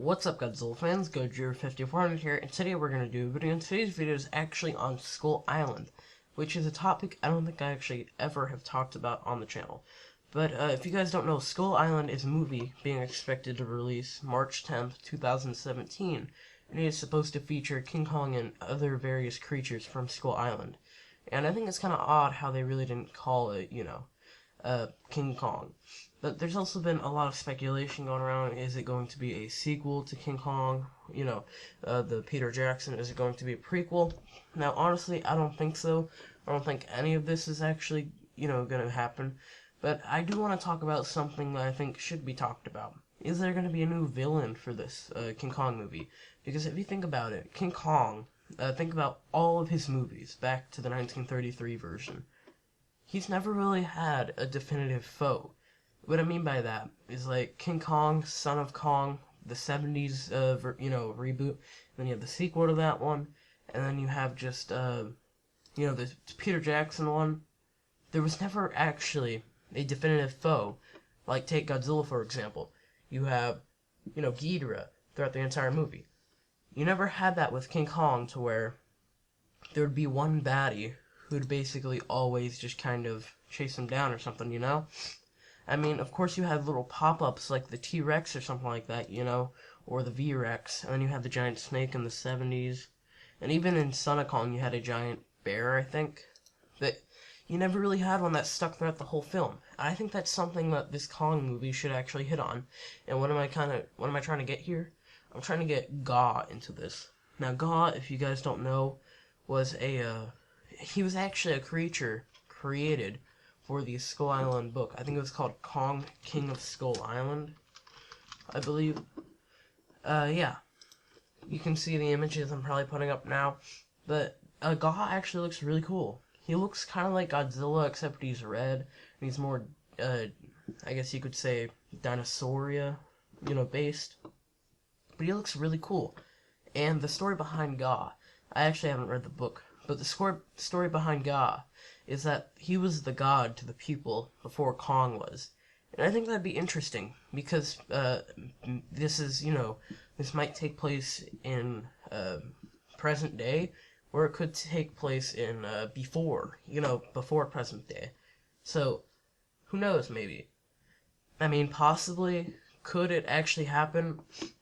What's up, Godzilla fans? Godzilla5400 here, and today we're going to do a video, and today's video is actually on Skull Island, which is a topic I don't think I actually ever have talked about on the channel. But if you guys don't know, Skull Island is a movie being expected to release March 10th, 2017, and it is supposed to feature King Kong and other various creatures from Skull Island. And I think it's kind of odd how they really didn't call it, King Kong. But there's also been a lot of speculation going around. Is it going to be a sequel to King Kong? The Peter Jackson. Is it going to be a prequel? Now, honestly, I don't think so. I don't think any of this is actually, going to happen. But I do want to talk about something that I think should be talked about. Is there going to be a new villain for this King Kong movie? Because if you think about it, King Kong, think about all of his movies back to the 1933 version. He's never really had a definitive foe. What I mean by that is like King Kong, Son of Kong, the 70s, reboot. Then you have the sequel to that one, and then you have just, the Peter Jackson one. There was never actually a definitive foe. Like take Godzilla for example. You have, Ghidorah throughout the entire movie. You never had that with King Kong to where there would be one baddie who'd basically always just kind of chase him down or something, I mean, of course you had little pop-ups like the T-Rex or something like that, or the V-Rex, and then you had the giant snake in the 70s, and even in Son of Kong you had a giant bear, I think, but you never really had one that stuck throughout the whole film. I think that's something that this Kong movie should actually hit on, and what am I trying to get here? I'm trying to get Gaw into this. Now, Gaw, if you guys don't know, was he was actually a creature created for the Skull Island book. I think it was called Kong, King of Skull Island, I believe. Yeah. You can see the images I'm probably putting up now. But Gaw actually looks really cool. He looks kind of like Godzilla, except he's red. And he's more, I guess you could say, dinosauria, based. But he looks really cool. And the story behind Gaw, I actually haven't read the book, but the story behind Gaw is that he was the god to the people before Kong was. And I think that'd be interesting, because this is, this might take place in present day, or it could take place in before present day. So, who knows, maybe. I mean, possibly, could it actually happen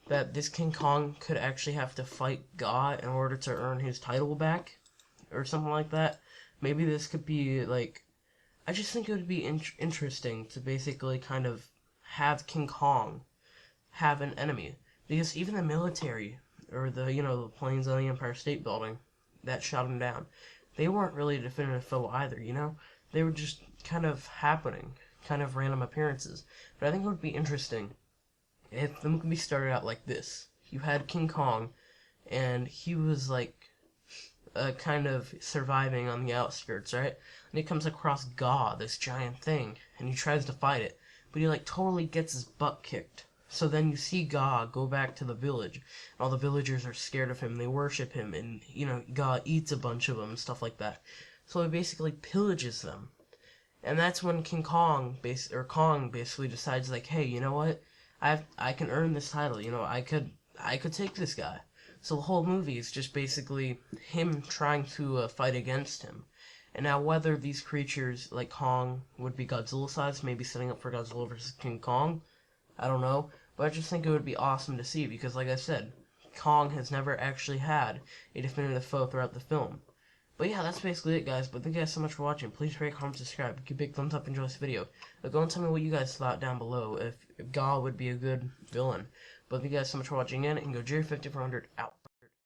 that this King Kong could actually have to fight Gaw in order to earn his title back? Or something like that? Maybe this could be, I just think it would be interesting to basically kind of have King Kong have an enemy. Because even the military, or the planes on the Empire State Building that shot him down, they weren't really a definitive foe either, They were just kind of happening, kind of random appearances. But I think it would be interesting if the movie started out like this. You had King Kong, and he was, kind of surviving on the outskirts, right? And he comes across Gaw, this giant thing, and he tries to fight it, but he totally gets his butt kicked. So then you see Gaw go back to the village, and all the villagers are scared of him, they worship him, and, Gaw eats a bunch of them and stuff like that. So he basically pillages them. And that's when Kong basically decides, hey, you know what? I can earn this title, I could take this guy. So the whole movie is just basically him trying to fight against him. And now whether these creatures, like Kong, would be Godzilla-sized, maybe setting up for Godzilla vs. King Kong, I don't know. But I just think it would be awesome to see, because like I said, Kong has never actually had a definitive foe throughout the film. But yeah, that's basically it, guys. But thank you guys so much for watching. Please rate, comment, subscribe. Give a big thumbs up, enjoy this video. Go and tell me what you guys thought down below, if Gaw would be a good villain. But thank you guys so much for watching again, and go Jerry5400 out.